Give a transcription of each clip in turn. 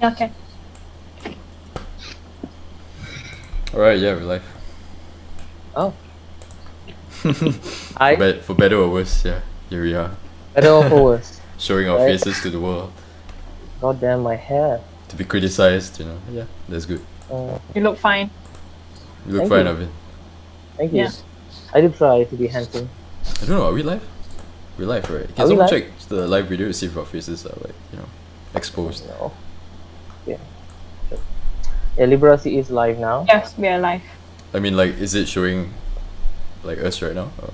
Okay. Alright, yeah, we're live. Oh, For, hi. for better or worse, yeah, here we are, Better or for worse? showing our Right. faces to the world, God damn my hair. to be criticized, Yeah, that's good. You look fine. You look Thank fine, you. Arvin. Thank you. Yeah. I do try to be handsome. I don't know, are we live? We're live, right? Can Are we someone live? check the live video to see if our faces are exposed? No. Yeah. Sure. Yeah, Liberasi is live now. Yes, we are live. I mean, is it showing us right now? Or?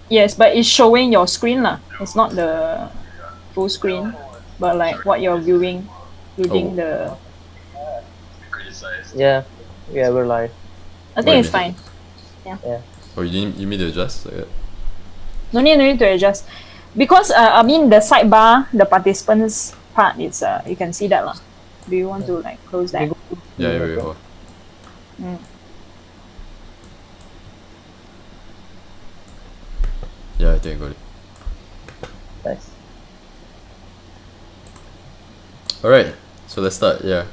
Yes, but it's showing your screen lah. It's not the full screen, but like what you're viewing, including the. Yeah. Yeah, we're live. I What think do it's you mean? fine. Yeah. Oh, you need to adjust like that? No need to adjust, because I mean the sidebar, the participants part is you can see that lah. Do you want to like close that? Yeah, wait, hold on. Mm. Yeah, I think I got it. Nice. Alright, so let's start, yeah.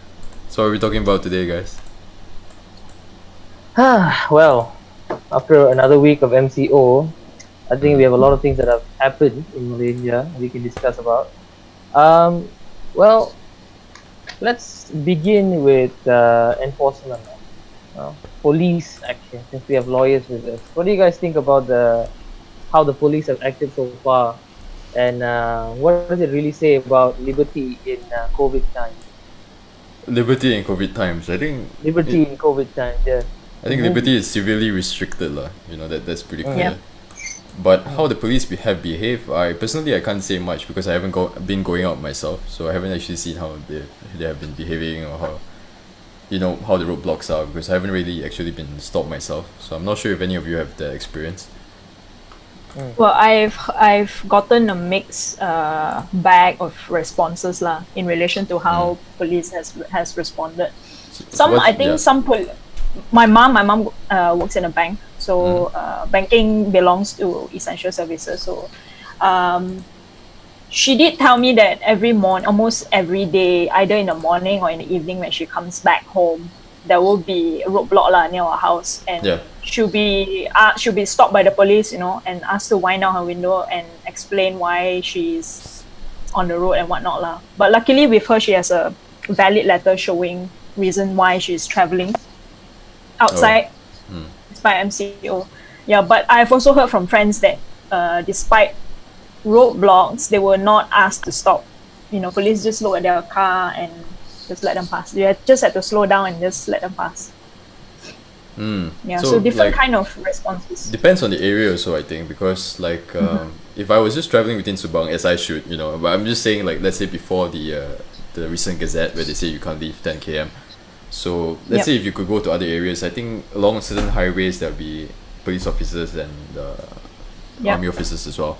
So what are we talking about today, guys? Well, after another week of MCO, I think we have a lot of things that have happened in Malaysia we can discuss about. Well, let's begin with enforcement. Police action, since we have lawyers with us. What do you guys think about how the police have acted so far, and what does it really say about liberty in COVID times? Liberty in COVID times. I think Liberty in COVID times, yeah. I think liberty is severely restricted lah. That's pretty clear. Yeah. But how the police have behaved, I can't say much because I haven't been going out myself, so I haven't actually seen how they have been behaving, or how the roadblocks are, because I haven't really actually been stopped myself. So I'm not sure if any of you have that experience. Well, I've gotten a mixed bag of responses lah in relation to how police has responded. Some I think some my mom works in a bank, so banking belongs to essential services. So she did tell me that almost every day, either in the morning or in the evening when she comes back home, there will be a roadblock lah near our house, and she'll be stopped by the police, and asked to wind down her window and explain why she's on the road and whatnot lah. But luckily with her, she has a valid letter showing reason why she's traveling outside despite MCO. Yeah, but I've also heard from friends that despite roadblocks, they were not asked to stop. Police just look at their car and just let them pass. They just had to slow down and just let them pass. Yeah, so different kind of responses. Depends on the area also, I think, because if I was just traveling within Subang, as I should, but I'm just saying, let's say before the recent Gazette where they say you can't leave 10 km. So let's say if you could go to other areas, I think along certain highways there'll be police officers and army officers as well.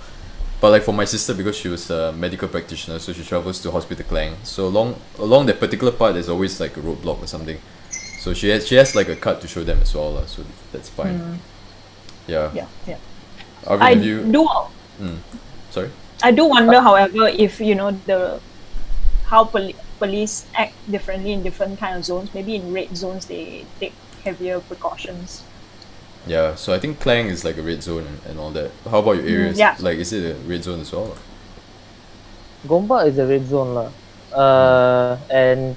But for my sister, because she was a medical practitioner, so she travels to Hospital Klang. So along that particular part, there's always a roadblock or something. So she has a card to show them as well, so that's fine. Yeah. Arvin, sorry. I do wonder, however, if how police act differently in different kind of zones. Maybe in red zones they take heavier precautions. Yeah, so I think Klang is a red zone and all that. How about your areas? Is it a red zone as well? Gombak is a red zone lah. And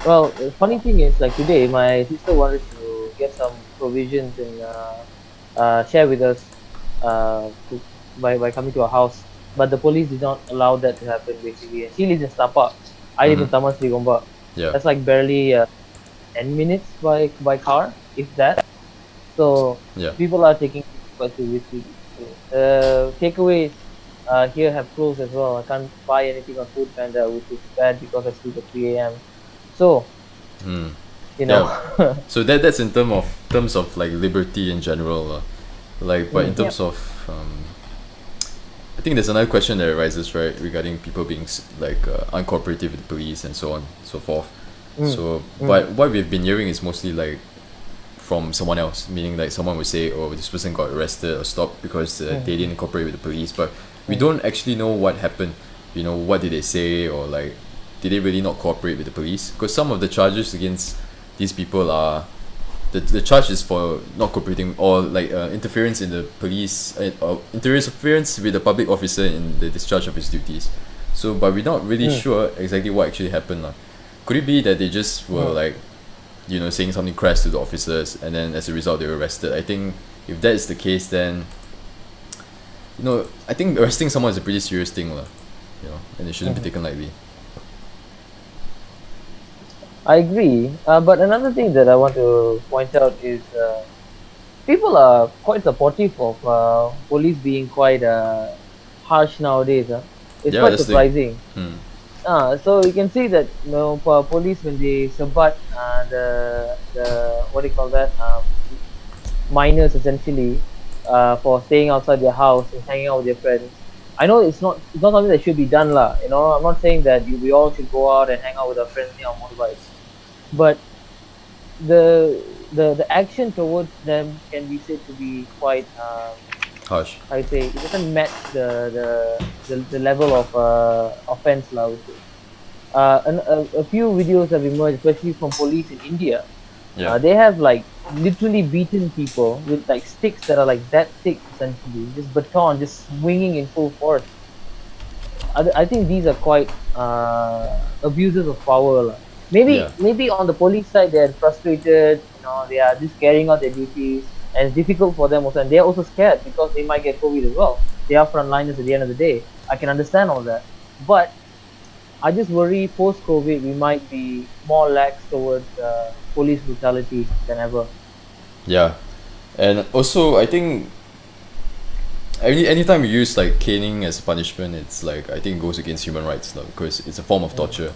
well, the funny thing is, today my sister wanted to get some provisions and share with us by coming to our house, but the police did not allow that to happen basically. And she lives in Sapa. I live in Taman Sri Gombak. Yeah. That's barely 10 minutes by car, if that. So people are taking quite seriously. Takeaways here have closed as well. I can't buy anything on Food Panda, which is bad because I sleep at 3 a.m. So, So that's in terms of liberty in general, but in terms of I think there's another question that arises, right, regarding people being uncooperative with the police and so on and so forth. But what we've been hearing is mostly from someone else, meaning someone would say, oh, this person got arrested or stopped because they didn't cooperate with the police, but we don't actually know what happened. What did they say, or did they really not cooperate with the police? Because some of the charges against these people are the charge is for not cooperating or like interference in the police interference with the public officer in the discharge of his duties. So but we're not really sure exactly what actually happened lah. Could it be that they just were like, you know, saying something crass to the officers, and then as a result they were arrested? I think if that is the case, then you know, I think arresting someone is a pretty serious thing lah, you know, and it shouldn't be taken lightly. I agree, but another thing that I want to point out is people are quite supportive of police being quite harsh nowadays. It's Yeah, quite that's the- surprising. Hmm. So you can see that, you know, police, when they sabat the what do you call that, minors essentially, for staying outside their house and hanging out with their friends. I know it's not something that should be done lah. You know, I'm not saying that we all should go out and hang out with our friends on motorbikes, but the action towards them can be said to be quite Harsh. I say it doesn't match the level of offense lah, I would say. A few videos have emerged, especially from police in India. Yeah. They have like literally beaten people with like sticks that are like that thick, essentially, just baton, just swinging in full force. I think these are quite abuses of power lah. Maybe on the police side they are frustrated, you know, they are just carrying out their duties, and it's difficult for them also, and they are also scared because they might get COVID as well. They are frontliners at the end of the day. I can understand all that, but I just worry post-COVID we might be more lax towards police brutality than ever. Yeah, and also I think anytime you use like caning as a punishment, it's like, I think it goes against human rights now, because it's a form of torture,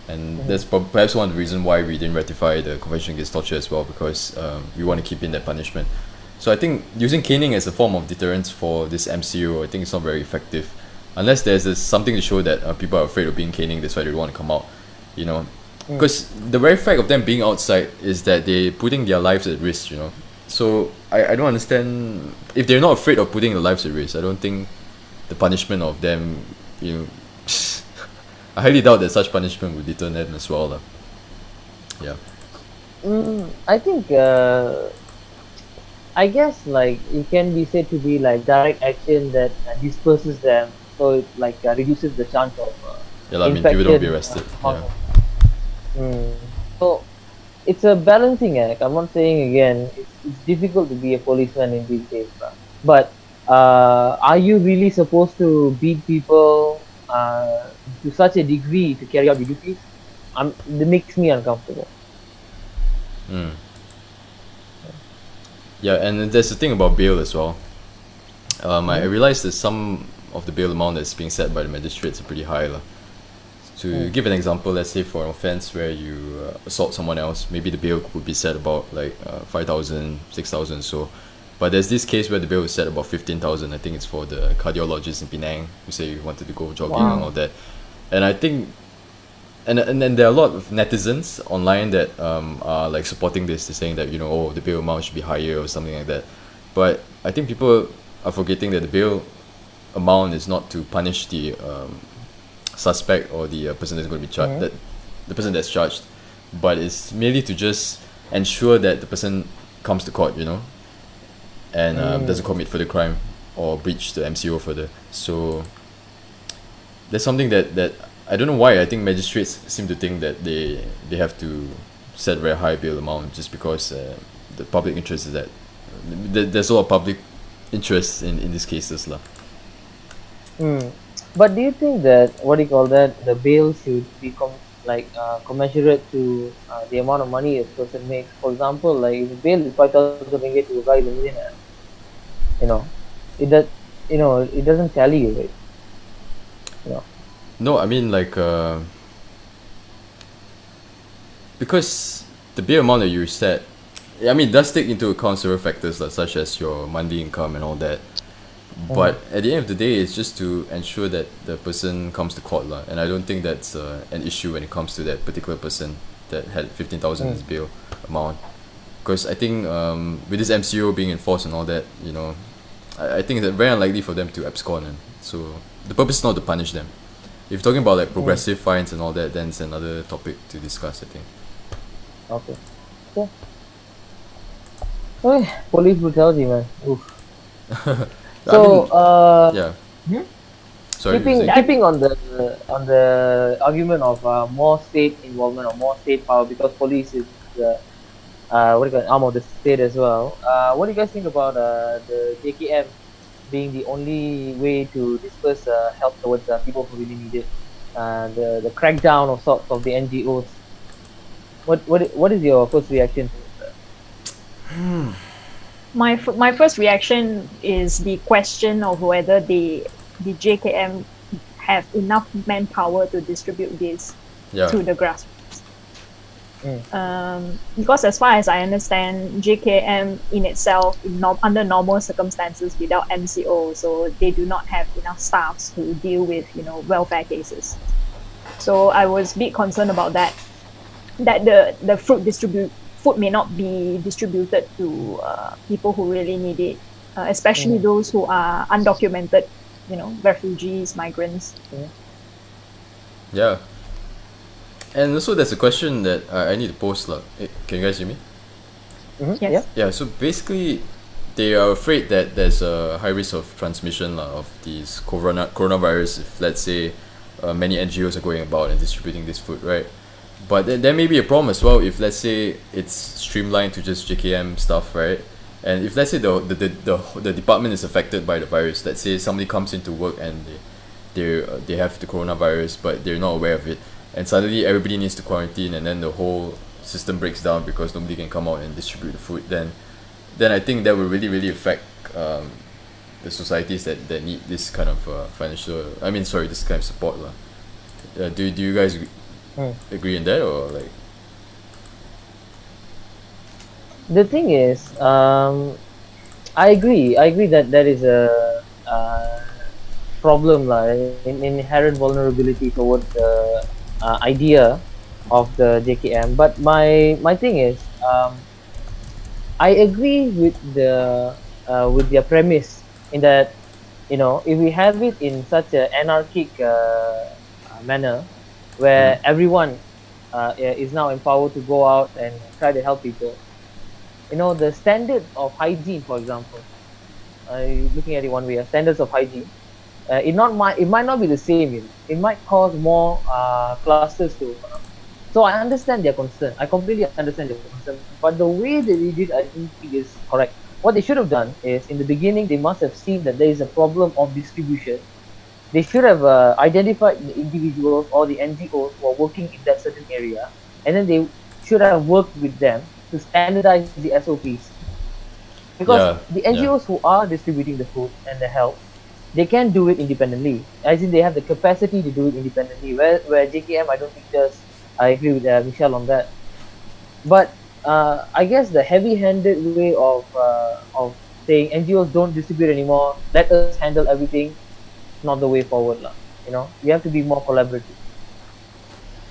and that's perhaps one of the reasons why we didn't ratify the Convention Against Torture as well, because we want to keep in that punishment. So I think using caning as a form of deterrence for this MCO, I think it's not very effective, unless there's something to show that people are afraid of being caning, that's why they don't want to come out, you know. Because the very fact of them being outside is that they're putting their lives at risk, you know. So I don't understand, if they're not afraid of putting their lives at risk, I don't think the punishment of them, you know, I highly doubt that such punishment would deter them as well. Yeah. I think I guess like it can be said to be like direct action that disperses them, so it like reduces the chance of Yeah, I mean, people don't be arrested. So it's a balancing act. I'm not saying again it's difficult to be a policeman in these days, but are you really supposed to beat people to such a degree to carry out your duties? It makes me uncomfortable. Yeah, and there's the thing about bail as well. I realized that some of the bail amount that's being set by the magistrates are pretty high. To give an example, let's say for an offence where you assault someone else, maybe the bail would be set about like 5,000, 6,000 so. But there's this case where the bail is set about 15,000. I think it's for the cardiologist in Penang who say you wanted to go jogging and all that. And I think, and then there are a lot of netizens online that are like supporting this, they're saying that, you know, oh, the bail amount should be higher or something like that. But I think people are forgetting that the bail amount is not to punish the suspect or the person that's going to be charged, that the person that's charged, but it's merely to just ensure that the person comes to court, you know, and doesn't commit further crime or breach the MCO further. So there's something that I don't know why I think magistrates seem to think that they have to set very high bail amount just because the public interest is that there's a lot of public interest in these cases lah. But do you think that the bail should be commensurate to the amount of money a person makes? For example, like if the bail is 5,000 ringgit to a guy who's a millionaire, you know, it doesn't tally, right? You know. No, I mean like because the bail amount that you set, I mean, it does take into account several factors such as your monthly income and all that. But at the end of the day, it's just to ensure that the person comes to court lah. And I don't think that's an issue when it comes to that particular person that had 15,000 as bail amount. Because I think with this MCO being enforced and all that, you know, I think it's very unlikely for them to abscond. And so the purpose is not to punish them. If you're talking about like progressive fines and all that, then it's another topic to discuss, I think. Okay. Yeah. Okay. Police brutality, man. Oof. So, yeah. hmm? Sorry, you were saying? keeping on the argument of more state involvement or more state power, because police is what do you call it, arm of the state as well. What do you guys think about the JKM being the only way to disperse help towards people who really need it? The crackdown of sorts of the NGOs. What is your first reaction to it? My first reaction is the question of whether the JKM have enough manpower to distribute this to the grassroots. Because as far as I understand, JKM in itself, under normal circumstances without MCO, so they do not have enough staffs to deal with, welfare cases. So I was a bit concerned about that the food may not be distributed to people who really need it, especially those who are undocumented, refugees, migrants. Yeah. And also there's a question that I need to post. Can you guys hear me? Yes. Yeah, so basically they are afraid that there's a high risk of transmission of these coronavirus if, let's say, many NGOs are going about and distributing this food, right? But there may be a problem as well if, let's say, it's streamlined to just JKM stuff, right? And if, let's say, the department is affected by the virus, let's say somebody comes into work and they have the coronavirus but they're not aware of it, and suddenly everybody needs to quarantine, and then the whole system breaks down because nobody can come out and distribute the food, then I think that will really, really affect the societies that need this kind of this kind of support. Do you guys agree in that, or like? The thing is, I agree that there is a problem, in inherent vulnerability towards the idea of the JKM. But my thing is, I agree with their premise in that, if we have it in such an anarchic manner, where everyone is now empowered to go out and try to help people, the standard of hygiene, for example, looking at it one way, standards of hygiene, it might not be the same. It might cause more clusters to open up. So I understand their concern. I completely understand their concern. But the way they did it, I don't think is correct. What they should have done is, in the beginning, they must have seen that there is a problem of distribution. They should have identified the individuals or the NGOs who are working in that certain area, and then they should have worked with them to standardize the SOPs. Because the NGOs who are distributing the food and the help, they can do it independently. As in, they have the capacity to do it independently. Where JKM, I don't think does. I agree with Michelle on that. But I guess the heavy-handed way of saying NGOs don't distribute anymore, let us handle everything, not the way forward, You have to be more collaborative.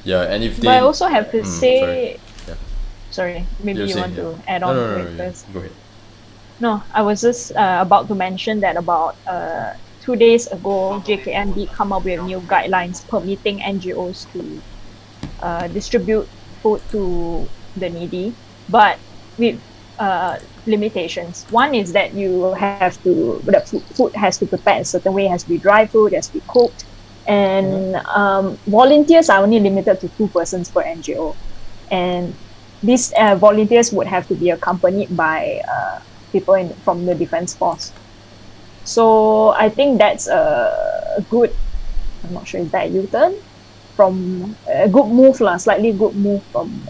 Yeah, and if they. But I also have to say. Sorry, maybe you want to add on to it first. Go ahead. No, I was just about to mention that about 2 days ago, JKM did come up with new guidelines permitting NGOs to distribute food to the needy, but with limitations. One is that the food has to prepare a certain way, has to be dry food, has to be cooked, and volunteers are only limited to 2 persons per NGO, and these volunteers would have to be accompanied by people from the defense force. So I think that's a good, I'm not sure, is that a U-turn? From a good move, slightly good move from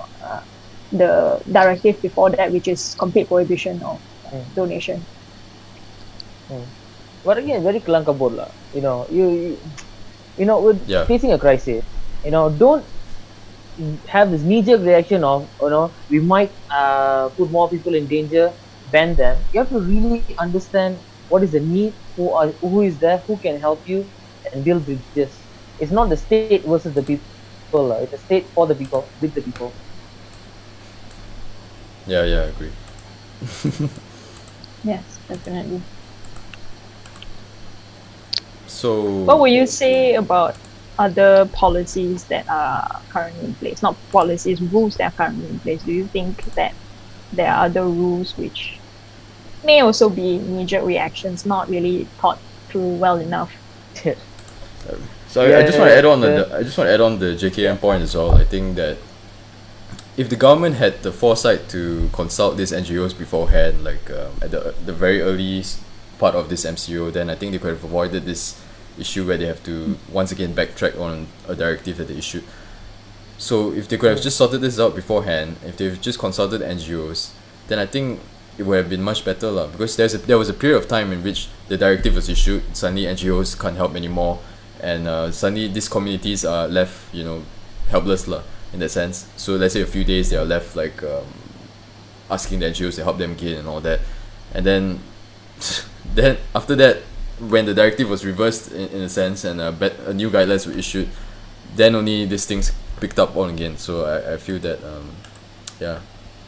the directive before that, which is complete prohibition of donation. But again, very kelangkabut, we're facing a crisis. Don't have this knee-jerk reaction of, we might put more people in danger, ban them. You have to really understand what is the need, who is there, who can help you, and build bridges. It's not the state versus the people. It's the state for the people, with the people. Yeah, I agree. Yes, definitely. So. What would you say about other policies that are currently in place, not policies, rules that are currently in place, do you think that there are other rules which may also be knee-jerk reactions, not really thought through well enough? So I just want to add on the JKM point as well. I think that if the government had the foresight to consult these NGOs beforehand, like at the very early part of this MCO, then I think they could have avoided this issue where they have to once again backtrack on a directive that they issued. So if they could have just sorted this out beforehand, if they've just consulted NGOs, then I think it would have been much better lah. Because there was a period of time in which the directive was issued, suddenly NGOs can't help anymore, and suddenly these communities are left, helpless lah, in that sense. So let's say a few days they are left like asking the NGOs to help them again and all that, and then then after that, when the directive was reversed in a sense and a new guidelines were issued, then only these things picked up on again. So I feel that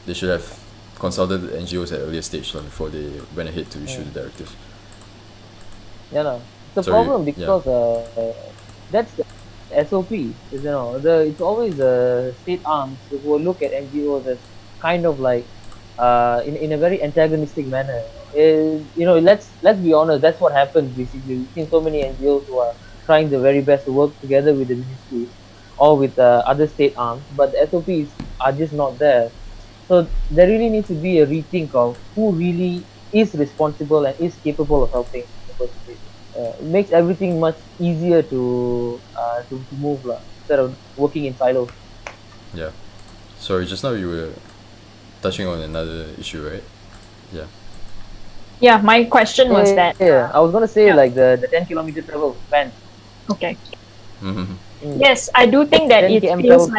they should have consulted the NGOs at an earlier stage before they went ahead to issue the directive. The problem because that's the SOP. It's always the state arms who will look at NGOs as kind of like in a very antagonistic manner. Let's be honest, that's what happens basically. We've seen so many NGOs who are trying their very best to work together with the ministries or with other state arms, but the SOPs are just not there. So there really needs to be a rethink of who really is responsible and is capable of helping in the first place. It makes everything much easier to move instead of working in silos. Yeah. Sorry, just now you were touching on another issue, right? Yeah. Yeah, my question was that. Yeah, I was gonna say like the 10-kilometer travel ban. Okay. Mm-hmm. Yes, I do think that it feels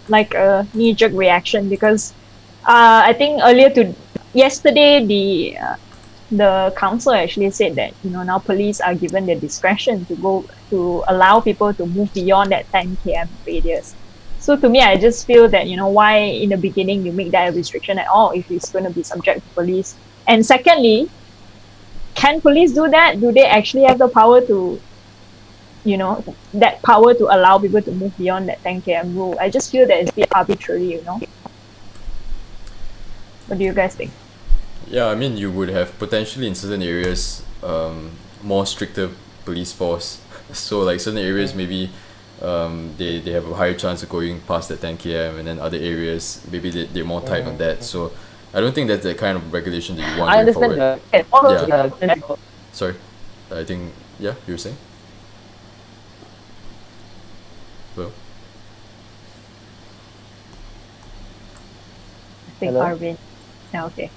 like a knee-jerk reaction because I think yesterday the council actually said that now police are given the discretion to allow people to move beyond that 10 km radius. So to me, I just feel that why in the beginning you make that a restriction at all if it's going to be subject to police. And secondly, can police do that? Do they actually have the power to that power to allow people to move beyond that 10 km rule? I just feel that it's a bit arbitrary. What do you guys think? Yeah, I mean, you would have potentially in certain areas more stricter police force. So like certain areas maybe they have a higher chance of going past that 10 km, and then other areas maybe they're more tight on that. So I don't think that's the kind of regulation that you want. I understand. Yeah. Sorry, I think you were saying. Hello. I think Arvin. Yeah, okay.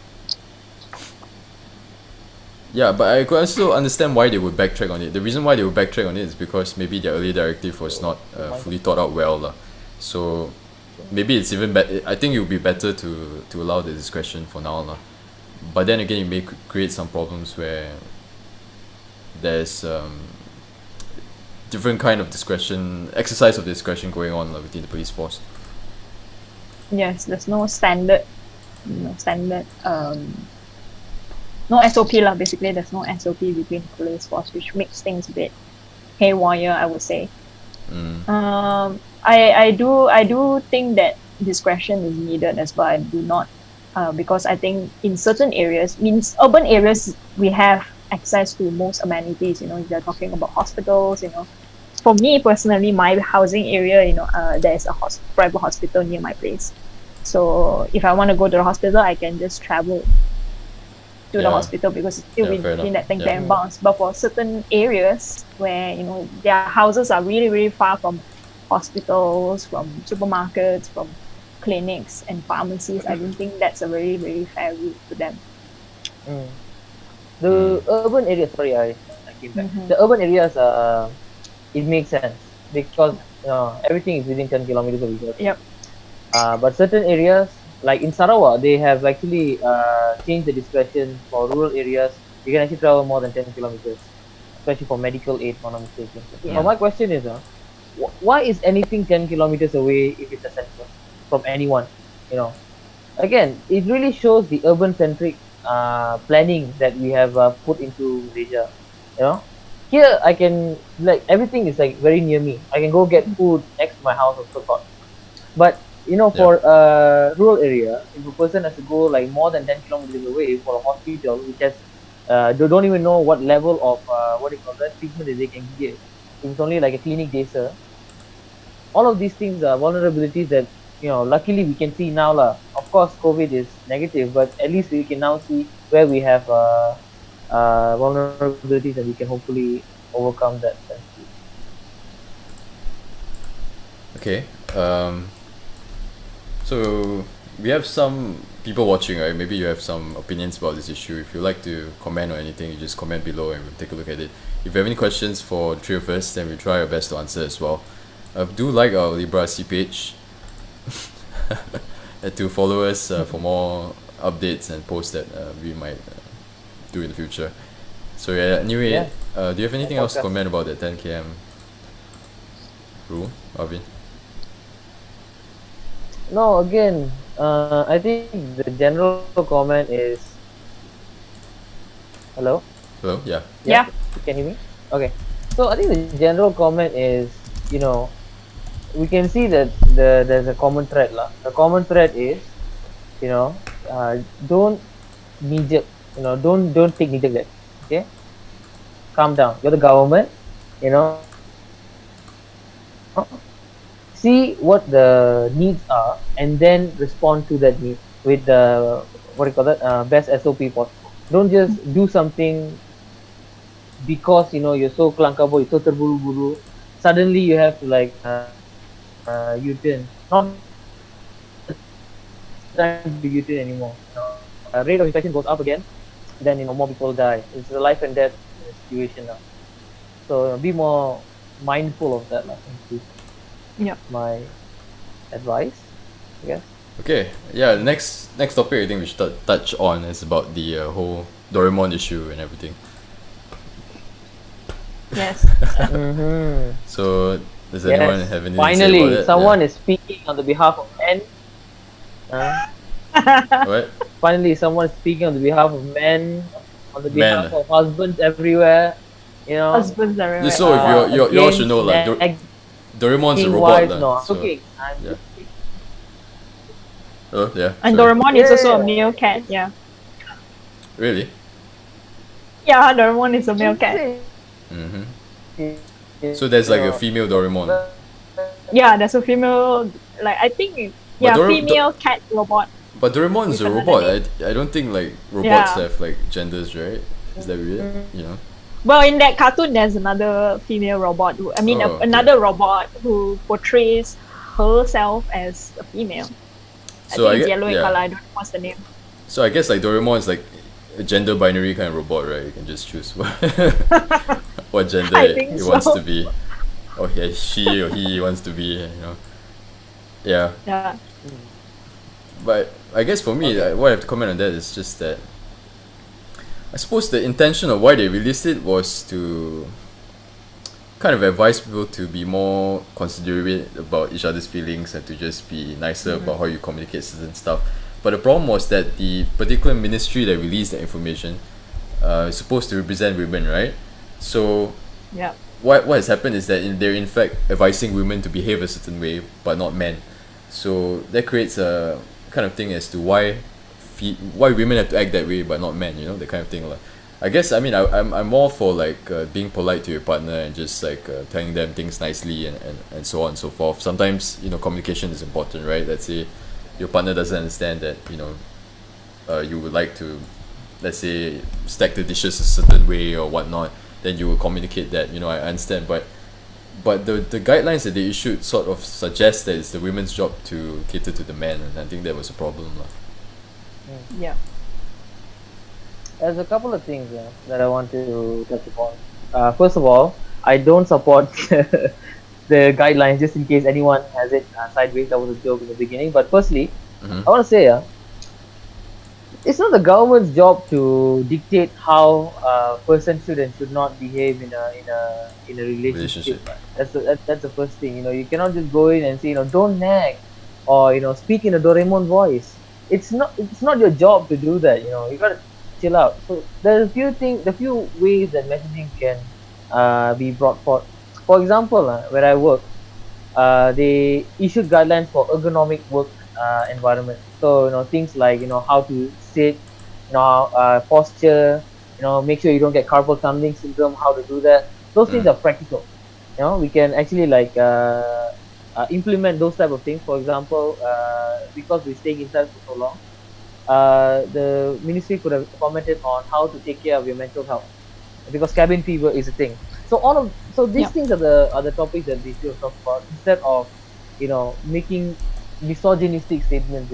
Yeah, but I could also understand why they would backtrack on it. The reason why they would backtrack on it is because maybe their earlier directive was not fully thought out well. So maybe it's even better. I think it would be better to allow the discretion for now. But then again, it may create some problems where there's different kind of exercise of discretion going on within the police force. Yes, there's no standard, no SOP lah. Basically, there's no SOP between police force, which makes things a bit haywire, I would say. I do think that discretion is needed as well. I do not, because I think in certain areas, means urban areas, we have access to most amenities. If you're talking about hospitals, for me personally, my housing area, there's a private hospital near my place. So if I want to go to the hospital, I can just travel to the hospital because it's still within that 10 km bounds. But for certain areas where their houses are really, really far from hospitals, from supermarkets, from clinics and pharmacies, I don't think that's a very, very fair route to them. The urban areas, sorry, I came back. The urban areas, it makes sense because everything is within 10 kilometers of each other. Yep. But certain areas, like in Sarawak, they have actually changed the discretion for rural areas. You can actually travel more than 10 kilometers, especially for medical aid, if I'm not mistaken. But my question is, why is anything 10 kilometers away if it's essential from anyone? Again, it really shows the urban-centric planning that we have put into Malaysia. here I can, like, everything is like very near me. I can go get food next to my house or so forth. But for a rural area, if a person has to go like more than 10 kilometers away for a hospital, which has they don't even know what level of what do you call that, treatment that they can give. It's only like a clinic day, sir. All of these things are vulnerabilities that luckily we can see now lah. Of course, COVID is negative, but at least we can now see where we have vulnerabilities and we can hopefully overcome that. Okay. So we have some people watching, right? Maybe you have some opinions about this issue. If you like to comment or anything, you just comment below and we'll take a look at it. If you have any questions for the three of us, then we'll try our best to answer as well. Do like our Liberasi page and to follow us for more updates and posts that we might do in the future. So anyway, do you have anything else to comment about the 10 km rule, Arvin? No, again, I think the general comment is. Hello? Hello? Yeah. Yeah. You can hear me? Okay. So I think the general comment is, we can see that there's a common thread lah. The common thread is, don't knee-jerk, don't take knee-jerk that. Okay? Calm down. You're the government, see what the needs are and then respond to that need with the best SOP possible. Don't just do something because you're so kelangkabut, you're so terburu-buru. Suddenly you have to U-turn. Not time to U-turn anymore. Rate of infection goes up again, then more people die. It's a life and death situation now. So be more mindful of that. Yeah. My advice, I guess. Okay, yeah, the next topic I think we should touch on is about the whole Doraemon issue and everything. Yes. So, does anyone have anything to say Finally, about that? someone is speaking on the behalf of men. What? Finally, someone is speaking on the behalf of men, on the behalf of husbands everywhere. Husbands everywhere. So if you all should know, like Doraemon's a robot. No, so, okay. Yeah. Oh, yeah. And sorry. Doraemon is also a male cat, yeah. Really? Yeah, Doraemon is a male cat. So there's like a female Doraemon. Yeah, there's a female, I think, female cat robot. But Doraemon is a robot. I don't think like robots have like genders, right? Is that weird? Well, in that cartoon, there's another female robot. Another robot who portrays herself as a female. So I think it's yellow in color. I don't know what's the name. So I guess like Doraemon is like a gender binary kind of robot, right? You can just choose what gender he wants to be, or she or he wants to be. Yeah. Yeah. But I guess for me, what I have to comment on that is just that I suppose the intention of why they released it was to kind of advise people to be more considerate about each other's feelings and to just be nicer about how you communicate certain stuff. But the problem was that the particular ministry that released the information is supposed to represent women, right? So what has happened is that they're in fact advising women to behave a certain way, but not men. So that creates a kind of thing as to why women have to act that way but not men, that kind of thing. I guess I'm more for being polite to your partner and just telling them things nicely and so on and so forth. Sometimes communication is important, right? Let's say your partner doesn't understand that you would like to, let's say, stack the dishes a certain way or whatnot, then you will communicate that I understand, but the guidelines that they issued sort of suggest that it's the women's job to cater to the men, and I think that was a problem. Yeah. There's a couple of things that I want to touch upon. First of all, I don't support the guidelines, just in case anyone has it sideways. That was a joke in the beginning. But firstly, I want to say, it's not the government's job to dictate how a person should and should not behave in a relationship. That's the first thing. You cannot just go in and say, don't nag, or speak in a Doraemon voice. It's not your job to do that. You gotta chill out. So there's a few ways that messaging can be brought forth. For example, where I work, they issued guidelines for ergonomic work environment. So things like how to sit, posture, make sure you don't get carpal tunnel syndrome, how to do that. Those things are practical. We can actually like implement those type of things. For example, because we're staying inside for so long, the ministry could have commented on how to take care of your mental health, because cabin fever is a thing. So these things are the topics that we should talk about, instead of making misogynistic statements.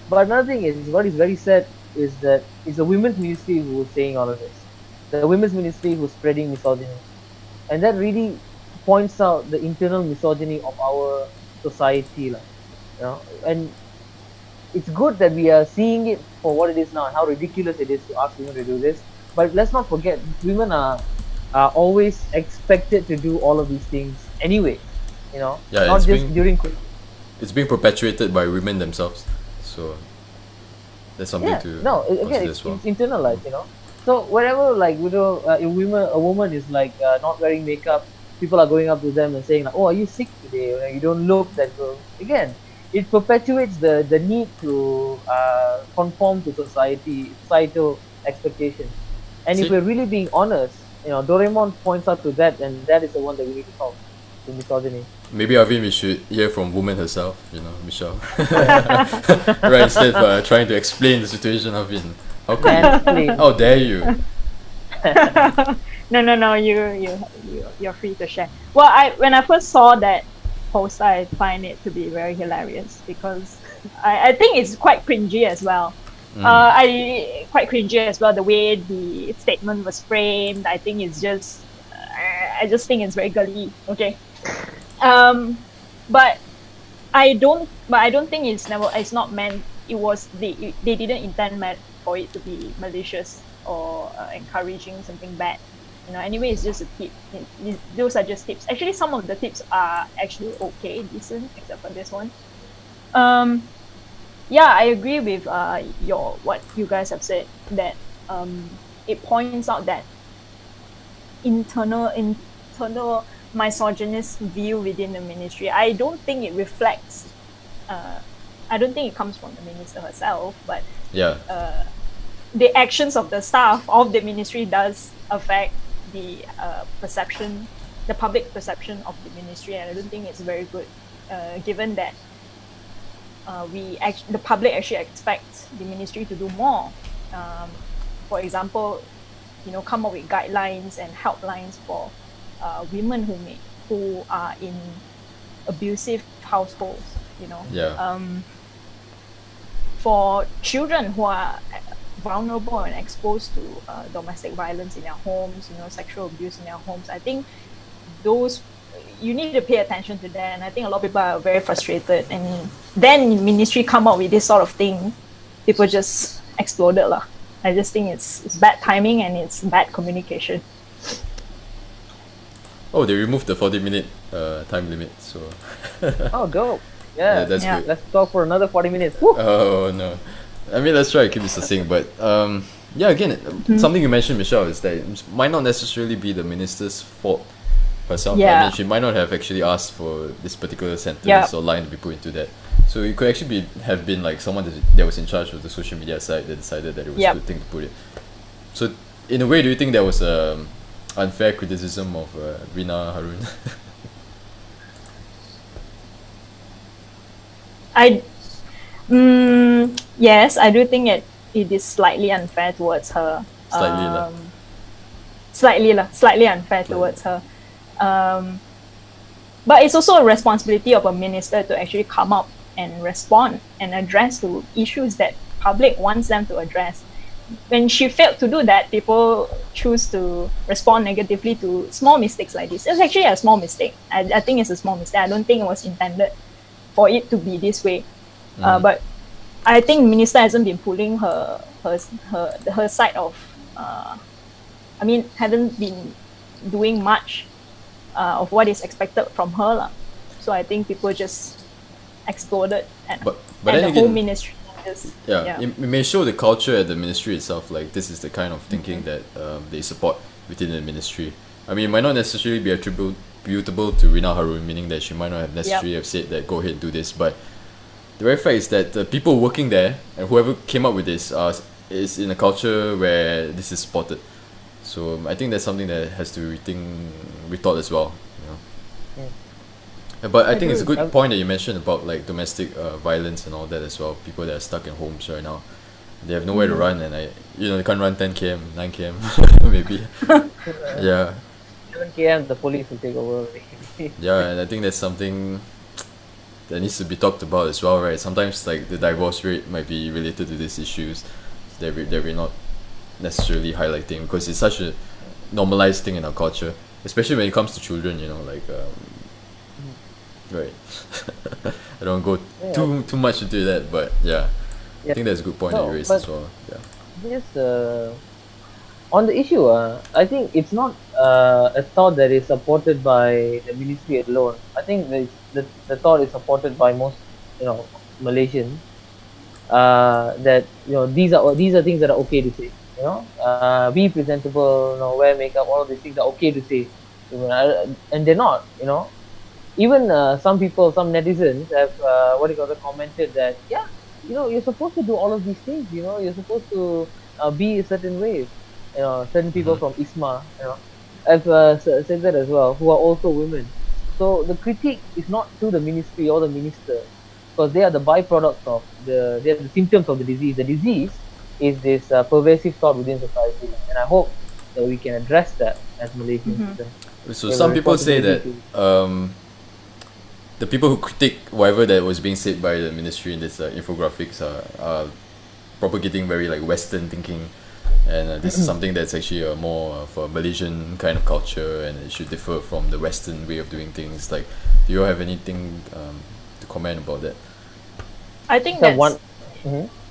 But another thing is, what is very sad is that it's the women's ministry who is saying all of this, the women's ministry who's spreading misogyny, and that really points out the internal misogyny of our society, and it's good that we are seeing it for what it is now and how ridiculous it is to ask women to do this. But let's not forget, women are always expected to do all of these things anyway. Yeah, not just during. It's being perpetuated by women themselves, so that's something to again, as well. It's internalized. So wherever, like, a woman is like not wearing makeup, people are going up to them and saying like, "Oh, are you sick today? You don't look that good." Again, it perpetuates the need to conform to societal expectations. And if we're really being honest, Doraemon points out to that, and that is the one that we need to solve, the misogyny. Maybe Arvin, we should hear from woman herself, Michelle. Right, instead of trying to explain the situation, Arvin. How dare you? No, you're free to share. Well, when I first saw that post, I find it to be very hilarious, because I think it's quite cringy as well. Quite cringy as well, the way the statement was framed. I think it's just, I just think it's very girly. Okay, but I don't think it's not meant. They didn't intend for it to be malicious or encouraging something bad. Anyway, it's just a tip. Those are just tips. Actually, some of the tips are actually okay, decent, except for this one. Yeah, I agree with what you guys have said, that it points out that internal misogynist view within the ministry. I don't think it reflects. I don't think it comes from the minister herself, but the actions of the staff of the ministry does affect the perception, the public perception of the ministry, and I don't think it's very good, given that the public actually expects the ministry to do more. For example, come up with guidelines and helplines for women who are in abusive households. For children who are vulnerable and exposed to domestic violence in their homes, sexual abuse in their homes, I think those, you need to pay attention to that. And I think a lot of people are very frustrated, and then ministry come up with this sort of thing, people just exploded lah. I just think it's bad timing and it's bad communication. Oh, they removed the 40-minute time limit, so oh, go. Yeah, that's good. Let's talk for another 40 minutes. Woo! Oh no, I mean, let's try to keep it succinct, but again, something you mentioned, Michelle, is that it might not necessarily be the minister's fault herself. I mean, she might not have actually asked for this particular sentence or line to be put into that. So it could actually have been like someone that was in charge of the social media side that decided that it was a good thing to put it. So in a way, do you think there was unfair criticism of Rina Harun? Yes, I do think it is slightly unfair towards her. Slightly unfair towards her. But it's also a responsibility of a minister to actually come up and respond and address the issues that public wants them to address. When she failed to do that, people choose to respond negatively to small mistakes like this. It's actually a small mistake. I think it's a small mistake. I don't think it was intended for it to be this way. But I think minister hasn't been pulling her side of, hasn't been doing much of what is expected from her lah. So I think people just exploded, and the whole ministry it may show the culture at the ministry itself, like this is the kind of thinking that they support within the ministry. I mean, it might not necessarily be attributable to Rina Harun, meaning that she might not have necessarily have said that go ahead and do this, but the very fact is that the people working there and whoever came up with this is in a culture where this is supported. So I think that's something that has to be rethought as well. You know? But I think it's a good point that you mentioned about like domestic violence and all that as well. People that are stuck in homes right now, they have nowhere to run, and they can't run 10 km, 9 km, maybe. Yeah. 7 km, the police will take over. Yeah, and I think that's something that needs to be talked about as well, right? Sometimes like the divorce rate might be related to these issues that we're not necessarily highlighting because it's such a normalized thing in our culture, especially when it comes to children. Right. I don't go too much into that, but yeah, I think that's a good point that you raised as well. Yeah. Just on the issue, I think it's not a thought that is supported by the ministry alone. I think the thought is supported by most Malaysians. That these are things that are okay to say. Be presentable, wear makeup, all of these things are okay to say, and they're not. Even some netizens have commented that you're supposed to do all of these things. You're supposed to be a certain way. Certain people from ISMA, have said that as well, who are also women. So the critique is not to the ministry or the minister, because they are the byproducts of they are the symptoms of the disease. The disease is this pervasive thought within society, and I hope that we can address that as Malaysians. So some people say that the people who critique whatever that was being said by the ministry in this infographics are propagating very like Western thinking, and this is something that's actually more for Malaysian kind of culture, and it should differ from the Western way of doing things. Like, do you have anything to comment about that? I think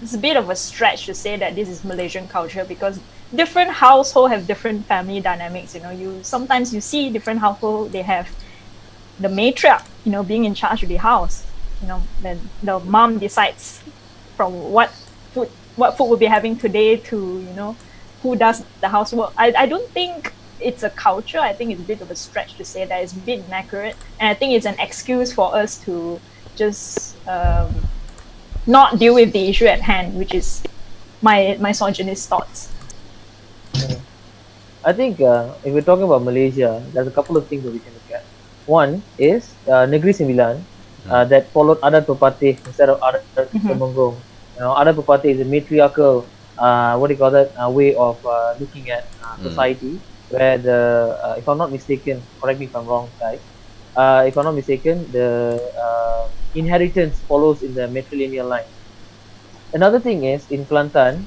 it's a bit of a stretch to say that this is Malaysian culture, because different households have different family dynamics. You sometimes see different households, they have the matriarch, being in charge of the house. Then the mom decides from what food we'll be having today to who does the housework. I don't think it's a culture. I think it's a bit of a stretch to say that. It's a bit inaccurate, and I think it's an excuse for us to just not deal with the issue at hand, which is my misogynist thoughts. I think if we're talking about Malaysia, there's a couple of things that we can look at. One is Negeri Sembilan, that followed Adat Pepatih instead of Adat Temenggung. Adat Pepatih is a matriarchal way of looking at society, where if I'm not mistaken, correct me if I'm wrong, guys, if I'm not mistaken, the inheritance follows in the matrilineal line. Another thing is in Kelantan,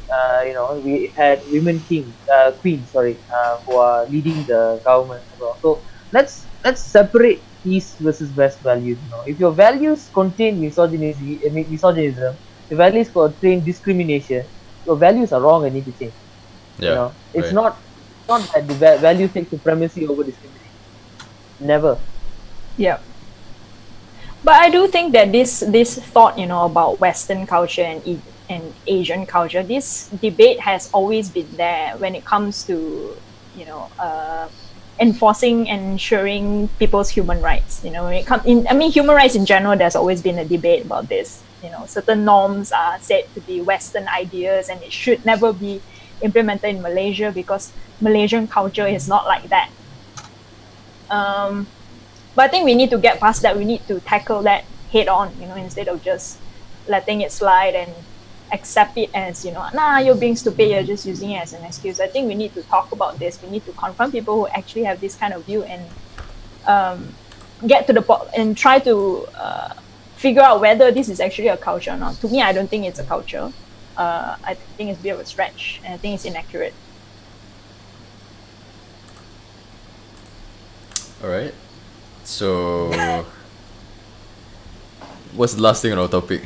we had women queens, who are leading the government as well. So let's separate East versus West values. If your values contain misogynism, your values contain discrimination, your values are wrong and need to change. Yeah, it's not that the values take supremacy over discrimination. Never. Yeah. But I do think that this thought, about Western culture and Asian culture, this debate has always been there when it comes to, enforcing and ensuring people's human rights. When it comes human rights in general, there's always been a debate about this. Certain norms are said to be Western ideas, and it should never be implemented in Malaysia because Malaysian culture is not like that. But I think we need to get past that. We need to tackle that head on, instead of just letting it slide and accept it as, you're being stupid, you're just using it as an excuse. I think we need to talk about this. We need to confront people who actually have this kind of view and get to the point and try to figure out whether this is actually a culture or not. To me, I don't think it's a culture. I think it's a bit of a stretch, and I think it's inaccurate. All right. So, what's the last thing on our topic?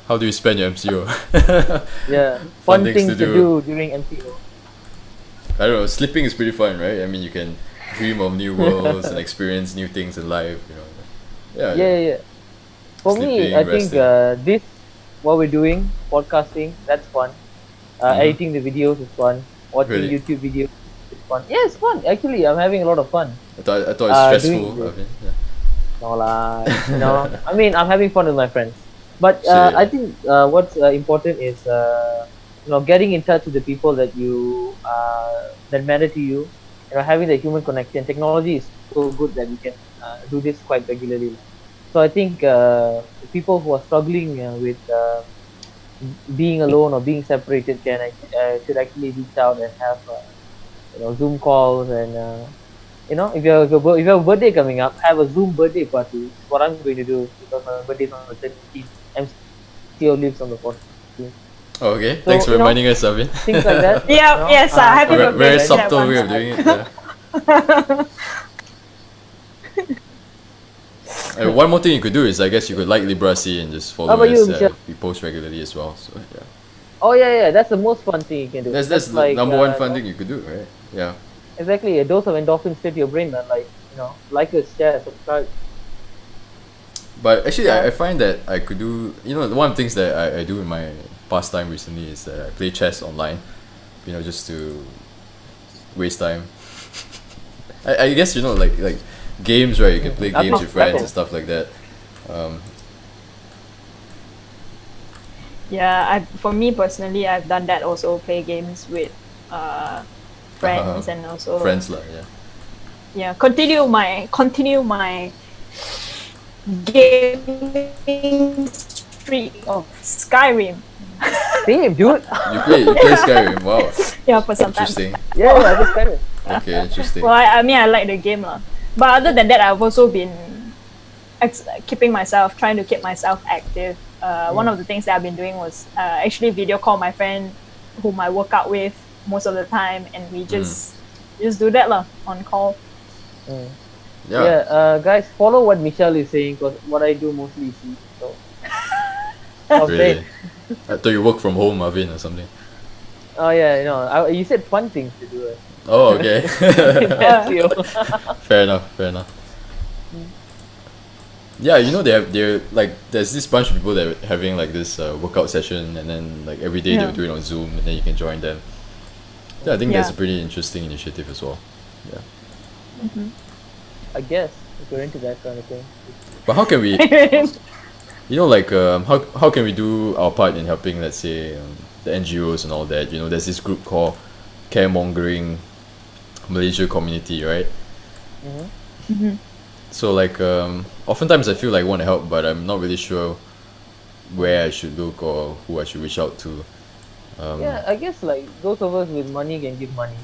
How do you spend your MCO? Yeah, fun things to do during MCO. I don't know, sleeping is pretty fun, right? I mean, you can dream of new worlds and experience new things in life, Yeah. For me, I think this, what we're doing, podcasting, that's fun. Editing the videos is fun. Watching YouTube videos. It's fun. Yeah, it's fun. Actually, I'm having a lot of fun. I thought it's stressful. Doing I mean, yeah. No lah, I mean, I'm having fun with my friends. But So, yeah. I think what's important is getting in touch with the people that matter to you. Having the human connection. Technology is so good that we can do this quite regularly. So I think people who are struggling with being alone or being separated should actually reach out and have Zoom calls and if you have a birthday coming up, have a Zoom birthday party. That's what I'm going to do because my birthday is on the 13th. MCO lives on the 14th. Oh, okay. So, Thanks for reminding us, Savin. Things like that. Yeah, yes, happy birthday. Very to subtle that way one of side. doing it. Yeah. One more thing you could do is, I guess, you could like Liberasi and just follow How about us. you, Michelle? We post regularly as well. So yeah, Oh yeah, that's the most fun thing you can do. that's the like, number one fun thing you could do, right? Yeah. Exactly, a dose of endorphins straight to your brain, man. Like us, share, subscribe. But actually, I find that I could do. One of the things that I do in my pastime recently is that I play chess online. Just to waste time. I guess like games, right? You can play games with friends and stuff like that. Yeah, for me personally, I've done that also. Play games with friends and also friends lah, yeah. Yeah, continue my gaming streak of Skyrim. Same, dude. You play Skyrim, wow. Yeah, for some time. Interesting. Yeah, I just Skyrim. Okay, interesting. Well, I mean, I like the game lah. But other than that, I've also been trying to keep myself active. One of the things that I've been doing was actually video call my friend whom I work out with most of the time, and we just do that lah on call. Yeah, guys, follow what Michelle is saying because what I do mostly is sleep. So. Really? I thought you work from home, Marvin, or something. Oh yeah, you said fun things to do. Oh, okay. That's you. Fair enough. Yeah, they're like, there's this bunch of people that are having like this workout session, and then like every day they'll do it on Zoom, and then you can join them. Yeah, I think that's a pretty interesting initiative as well. Yeah. Mm-hmm. I guess if you're into that kind of thing. But how can we, how can we do our part in helping, let's say, the NGOs and all that? There's this group called Caremongering Malaysia Community, right? Mm-hmm. Mm-hmm. So like, oftentimes I feel like I want to help, but I'm not really sure where I should look or who I should reach out to. Yeah, I guess like those of us with money can give money.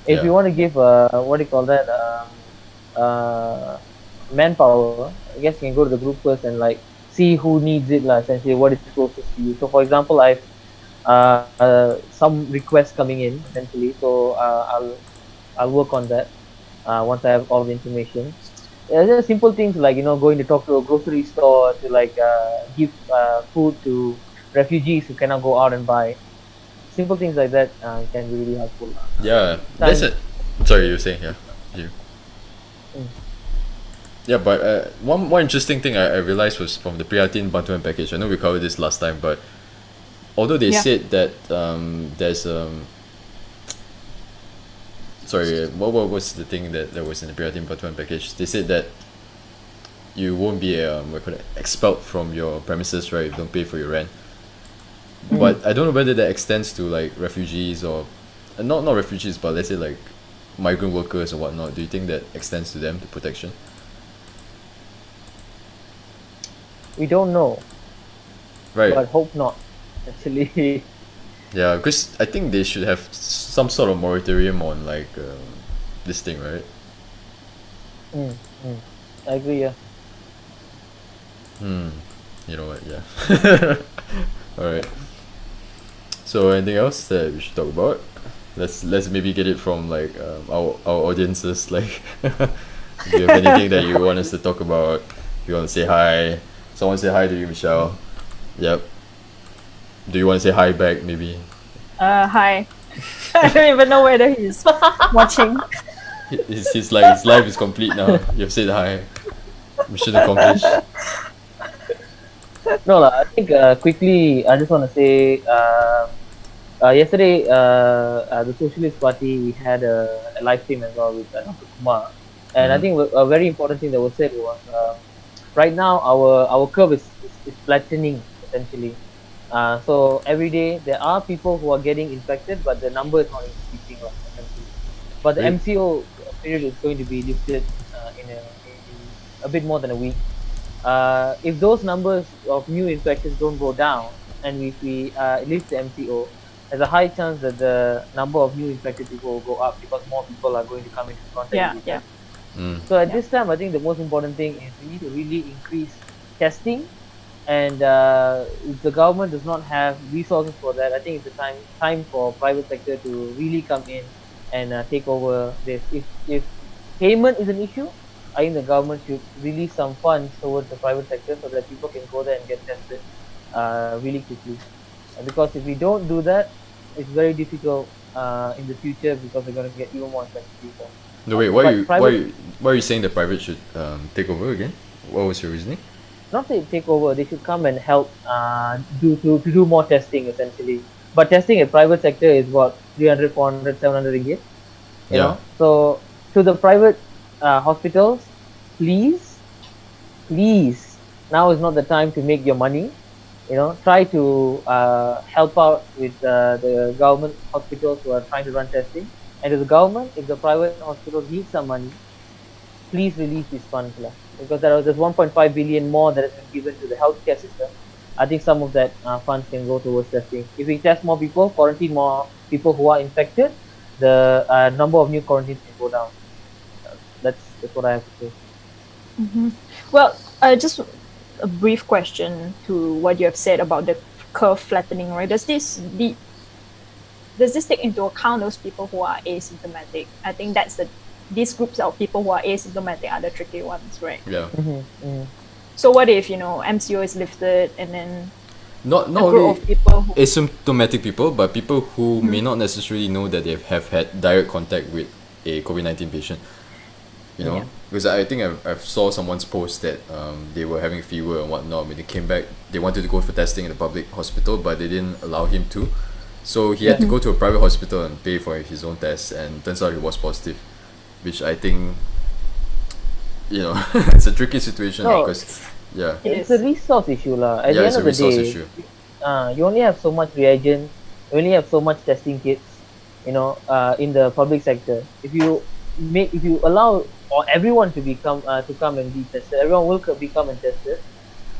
If you want to give what do you call that, manpower, I guess you can go to the group first and like see who needs it, essentially what is closest to you. So for example, I've some requests coming in essentially, so I'll work on that once I have all the information. Just simple things like going to talk to a grocery store to like give food to refugees who cannot go out and buy. Simple things like that can be really helpful. Yeah, that's it. Sorry, you were saying, yeah. You. Yeah, but one more interesting thing I realized was from the Prioritising Bantuan package. I know we covered this last time, but although they said that there's sorry, what was the thing that was in the Prioritising Bantuan package? They said that you won't be expelled from your premises, right, if you don't pay for your rent. But I don't know whether that extends to like refugees or not refugees, but let's say like migrant workers or whatnot. Do you think that extends to them, the protection? We don't know, Right. but hope not. Actually, Yeah, because I think they should have some sort of moratorium on like this thing, right? I agree. Yeah. You know what? Yeah. All right. So anything else that we should talk about? Let's maybe get it from like our audiences. Like, if you have anything that you want us to talk about, if you want to say hi, someone say hi to you, Michelle. Yep. Do you want to say hi back, maybe? Hi. I don't even know whether he's watching. His life is complete now. You've said hi. Mission accomplished. No, I think quickly, I just want to say Yesterday, the Socialist Party, we had a live stream as well with Dr. Kumar, and I think a very important thing that was said was, right now our curve is flattening essentially. So every day there are people who are getting infected, but the number is not increasing essentially. But the Really? MCO period is going to be lifted in a bit more than a week. If those numbers of new infections don't go down, and if we lift the MCO, there's a high chance that the number of new infected people will go up because more people are going to come into contact with each other. So at this time, I think the most important thing is we need to really increase testing, and if the government does not have resources for that, I think it's the time for private sector to really come in and take over this. If payment is an issue, I think the government should release some funds towards the private sector so that people can go there and get tested really quickly. Because if we don't do that, it's very difficult in the future because we're going to get even more infected people. No, wait. Why are you saying the private should take over again? What was your reasoning? Not to take over, they should come and help to do more testing essentially. But testing in private sector is what, 300, 400, 700 ringgit. You know? So to the private hospitals, please, now is not the time to make your money. Try to help out with the government hospitals who are trying to run testing. And to the government, if the private hospitals need some money, please release these funds, because there's 1.5 billion more that has been given to the healthcare system. I think some of that funds can go towards testing. If we test more people, quarantine more people who are infected, the number of new quarantines can go down. That's what I have to say. Well, just a brief question to what you have said about the curve flattening, right? Does this take into account those people who are asymptomatic? I think these groups of people who are asymptomatic are the tricky ones, right? Yeah. So what if MCO is lifted and then not group only of people who asymptomatic people, but people who may not necessarily know that they have had direct contact with a COVID-19 patient. Because I think I've saw someone's post that they were having fever and whatnot. When they came back, they wanted to go for testing in the public hospital, but they didn't allow him to. So he had to go to a private hospital and pay for his own test, and turns out he was positive, which I think, it's a tricky situation because, it's a resource issue, At the end of the day, you only have so much reagent, you only have so much testing kits, in the public sector. If you allow everyone to come and be tested, everyone will become and tested,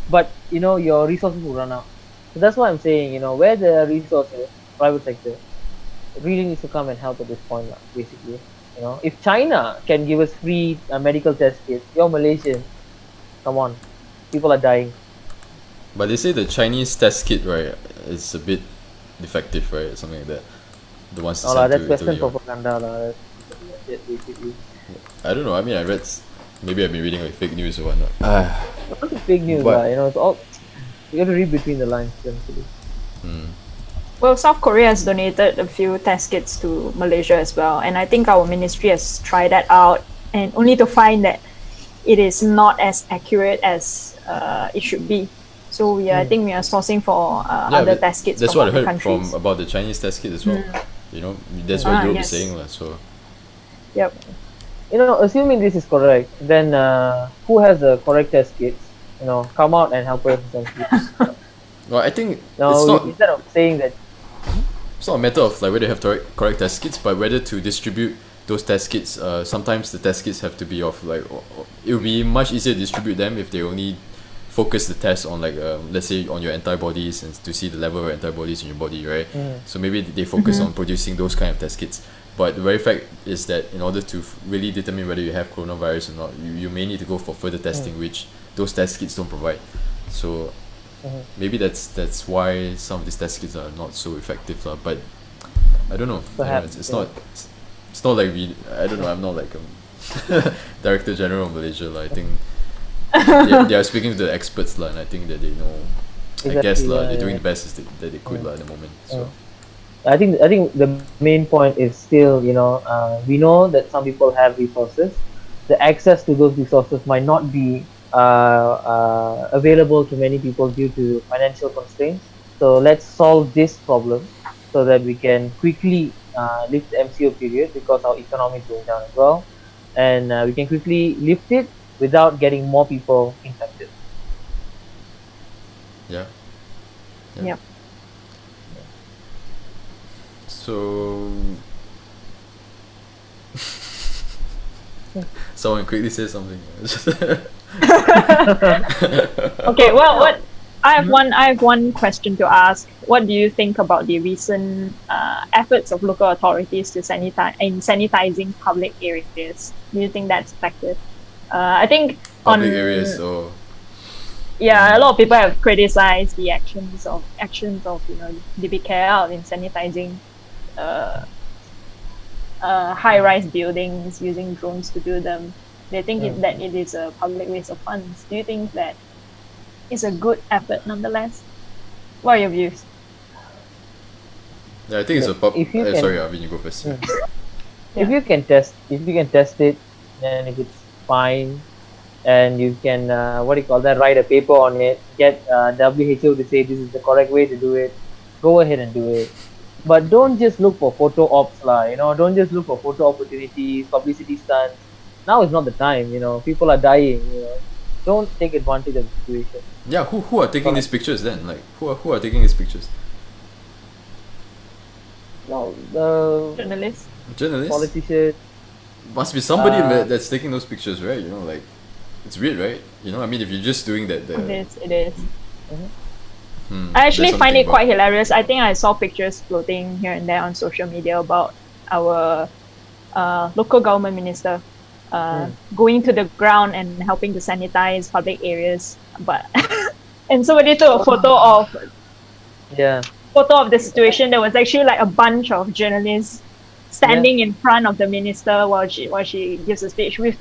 but your resources will run out. So that's why I'm saying, where there are resources, private sector really needs to come and help at this point, basically. If China can give us free medical test kits, you're Malaysian, come on, people are dying. But they say the Chinese test kit, right, is a bit defective, right, something like that. The ones that's Western propaganda, basically. I don't know. I mean, maybe I've been reading like fake news or whatnot. Not fake news, it's all, you got to read between the lines, essentially. Well, South Korea has donated a few test kits to Malaysia as well, and I think our ministry has tried that out, and only to find that it is not as accurate as it should be. So I think we are sourcing for other test kits. That's from what I heard countries. about the Chinese test kit as well. That's what Europe is saying, so. Yep. Assuming this is correct, then who has the correct test kits? Come out and help us. Well, I think instead of saying that, it's not a matter of like whether you have correct test kits, but whether to distribute those test kits. Sometimes the test kits have to be of like, it would be much easier to distribute them if they only focus the test on like let's say on your antibodies and to see the level of antibodies in your body, right? So maybe they focus on producing those kind of test kits. But the very fact is that in order to really determine whether you have coronavirus or not, you may need to go for further testing, which those test kits don't provide. So maybe that's why some of these test kits are not so effective, but I don't know. Perhaps, it's not like I don't know. I'm not like Director General of Malaysia. I think they are speaking to the experts, and I think that they know. Exactly, I guess they're doing the best that they could at the moment. So. I think the main point is still, we know that some people have resources. The access to those resources might not be available to many people due to financial constraints. So let's solve this problem so that we can quickly lift the MCO period because our economy is going down as well, and we can quickly lift it without getting more people infected. Yeah. Yep. So someone quickly say something. Okay, well, what I have one question to ask. What do you think about the recent efforts of local authorities to sanitizing public areas? Do you think that's effective? I think Public areas or a lot of people have criticized the actions of DBCare out in sanitizing high-rise buildings using drones to do them. They think that it is a public waste of funds. Do you think that is a good effort nonetheless? What are your views? yeah, I think it's a If you can- sorry, Arvin, you go first. If you can test it, and if it's fine, and you can write a paper on it, get WHO to say this is the correct way to do it, go ahead and do it. But don't just look for photo ops lah. Don't just look for photo opportunities, publicity stunts. Now is not the time. People are dying. Don't take advantage of the situation. Yeah, who are taking these pictures then? Like who are taking these pictures? No, the Journalists? politicians. Must be somebody that's taking those pictures, right? Like it's weird, right? I mean, if you're just doing that, It is. I actually find it quite hilarious. I think I saw pictures floating here and there on social media about our local government minister going to the ground and helping to sanitize public areas. But and somebody took a photo of the situation. There was actually like a bunch of journalists standing in front of the minister while she gives a speech with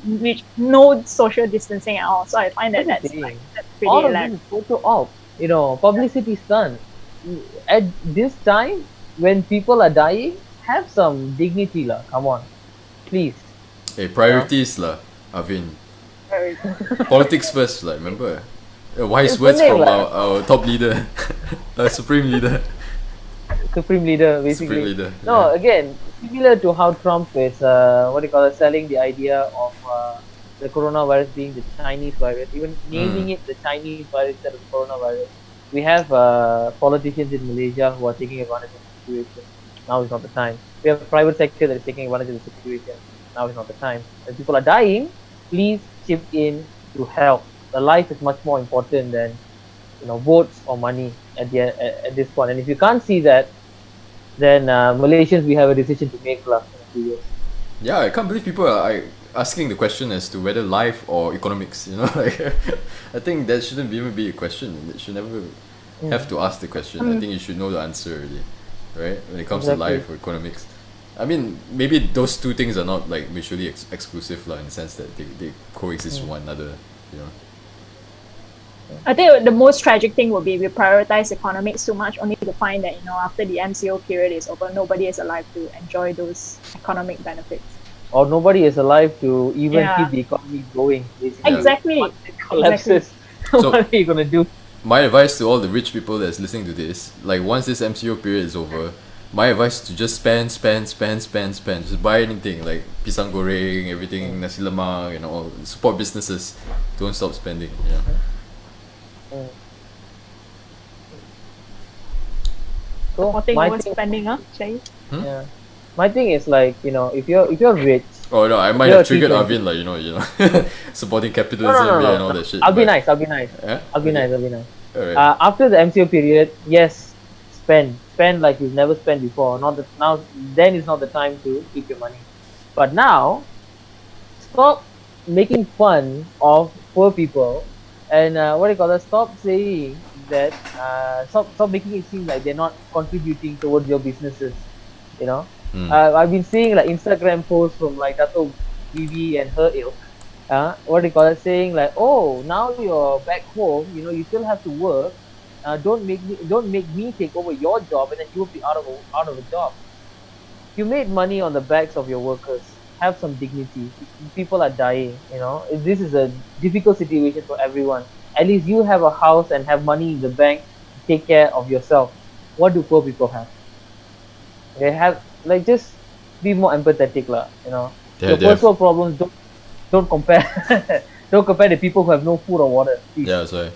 no social distancing at all. So I find that's pretty all of hilarious. this is photo op. Publicity stunt. At this time, when people are dying, have some dignity lah. Come on, please. Hey, priorities lah, Arvin. Politics first, like remember. Wise words from our top leader, supreme leader. Supreme leader, basically. Supreme leader. No, again, similar to how Trump is selling the idea of the coronavirus being the Chinese virus, even naming it the Chinese virus instead of the coronavirus. We have politicians in Malaysia who are taking advantage of the situation. Now is not the time. We have a private sector that is taking advantage of the situation. Now is not the time. When people are dying, please chip in to help. The life is much more important than votes or money at this point. And if you can't see that, then Malaysians, we have a decision to make in a few years. Yeah, I can't believe people are asking the question as to whether life or economics. Like I think that shouldn't even be a question. It should never have to ask the question. I think you should know the answer already, right? When it comes to life or economics. I mean, maybe those two things are not like mutually exclusive in the sense that they coexist with one another. I think the most tragic thing would be we prioritize economics too much, only to find that after the MCO period is over, nobody is alive to enjoy those economic benefits. Or nobody is alive to even keep the economy going. Basically. Exactly. Once it collapses, what are you gonna do? My advice to all the rich people that's listening to this, like once this MCO period is over, my advice is to just spend. Just buy anything like pisang goreng, everything, nasi lemak, support businesses. Don't stop spending. Supporting over spending, Shay? Yeah. My thing is like, if you're rich. Oh no, I might have triggered Arvin supporting capitalism and all that shit. I'll be nice. I'll be nice. Alright. After the MCO period, yes, spend like you've never spent before. Then is not the time to keep your money. But now, stop making fun of poor people, and stop saying that. Stop making it seem like they're not contributing towards your businesses. I've been seeing like Instagram posts from like Dato Vivi and her ilk. Saying like, oh, now you're back home, you still have to work. Don't make me take over your job, and then you will be out of a job. You made money on the backs of your workers. Have some dignity. People are dying. This is a difficult situation for everyone. At least you have a house and have money in the bank to take care of yourself. What do poor people have? They have like just be more empathetic, lah. You know, They your have, they have, personal problems don't compare don't compare to people who have no food or water. Please. yeah, sorry.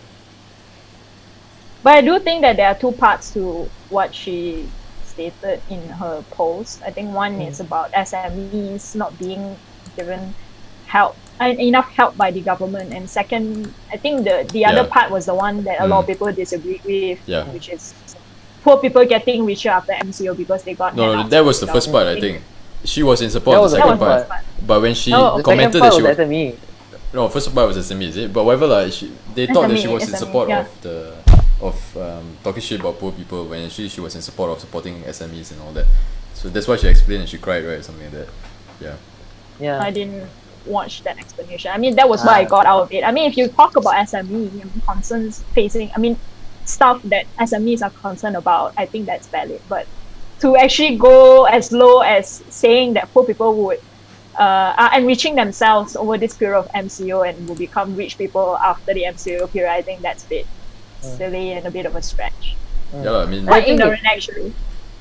But I do think that there are two parts to what she stated in her post. I think one is about SMEs not being given help, enough help by the government, and second, I think the other part was the one that a lot of people disagreed with, which is poor people getting richer after MCO because they got No, that was the first part. I think she was in support That of the was second the part. first But when she the commented second that part she was SME. no, first part was SME, is it? But whatever, like they thought that she was in SME, support yeah. of talking shit about poor people when actually she was in support of supporting SMEs and all that. So that's why she explained and she cried, right? Something like that. Yeah. Yeah. I didn't watch that explanation. I mean, that was what I got out of it. I mean, if you talk about SME, I mean, concerns facing, I mean, stuff that SMEs are concerned about, I think that's valid. But to actually go as low as saying that poor people would are enriching themselves over this period of MCO and will become rich people after the MCO period, I think that's a bit silly and a bit of a stretch. Yeah, I mean, Quite ignorant, actually.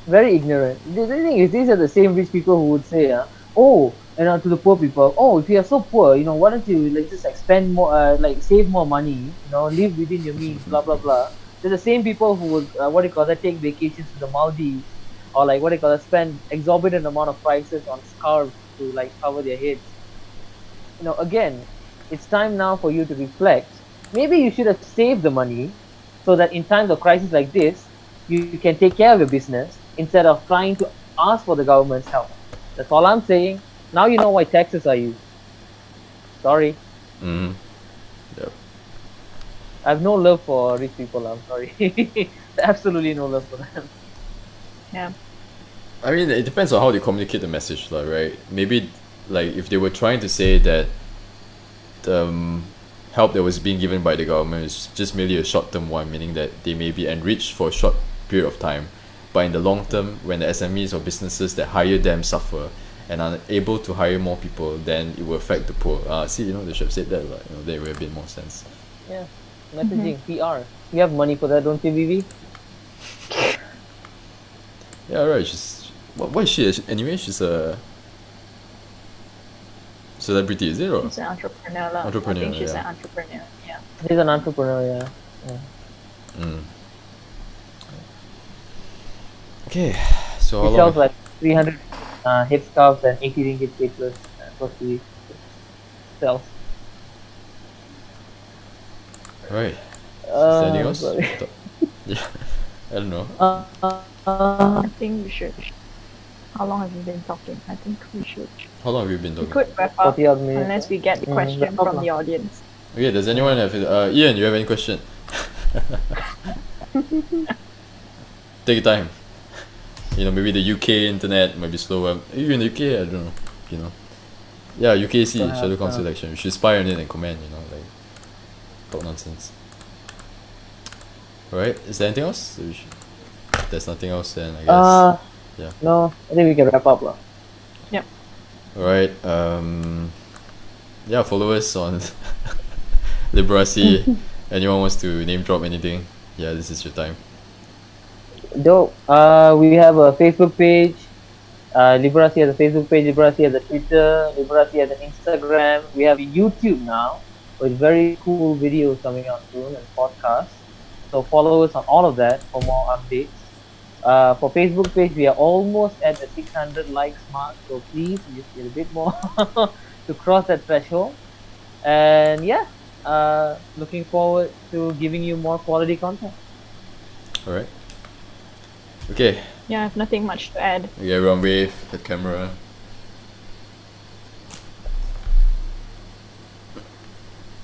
Very ignorant. The thing is, these are the same rich people who would say, oh, to the poor people, oh, if you are so poor, why don't you like just like spend more, like save more money, live within your means, blah blah blah. They're the same people who would take vacations to the Maldives, or like spend exorbitant amount of prices on scarves to like cover their heads. Again, it's time now for you to reflect. Maybe you should have saved the money so that in times of crisis like this, you can take care of your business instead of trying to ask for the government's help. That's all I'm saying. Now you know why taxes are used. Sorry. Yep. I have no love for rich people. I'm sorry. Absolutely no love for them. Yeah. I mean, it depends on how they communicate the message, right? Maybe, like, if they were trying to say that the help that was being given by the government is just merely a short-term one, meaning that they may be enriched for a short period of time, but in the long term, when the SMEs or businesses that hire them suffer and are able to hire more people, then it will affect the poor. See, they should have said that, like, they would have made more sense. Yeah, messaging, PR. You have money for that, don't you, Vivi? Yeah, right. What is she? Anyway, she's a celebrity, is it? Or? She's an entrepreneur. I think she's an entrepreneur, yeah. She's an entrepreneur, yeah. Okay, so she sells like 300 headscarves and 80 ringgit staples. That's what she sells. Right. Is there anything else? Yeah, I don't know. I think we should. How long have we been talking? I think we should. How long have we been talking? We could wrap up unless we get the question from the audience. Okay, does anyone have... Ian, you have any question? Take your time. Maybe the UK internet might be slower. Even the UK, I don't know. Yeah, UKC, Shadow Council election. We should spy on it and comment, like... talk nonsense. Alright, is there anything else? If there's nothing else, then I guess... yeah. No, I think we can wrap up. Yep. Alright, yeah, follow us on Liberasi. Anyone wants to name drop anything? Yeah, this is your time. Dope. We have a Facebook page. Liberasi has a Facebook page. Liberasi has a Twitter. Liberasi has an Instagram. We have a YouTube now with very cool videos coming out soon and podcasts. So follow us on all of that for more updates. For Facebook page, we are almost at the 600 likes mark. So please, just get a bit more to cross that threshold. And yeah, looking forward to giving you more quality content. Alright. Okay. Yeah, I have nothing much to add. Okay, everyone wave, the camera.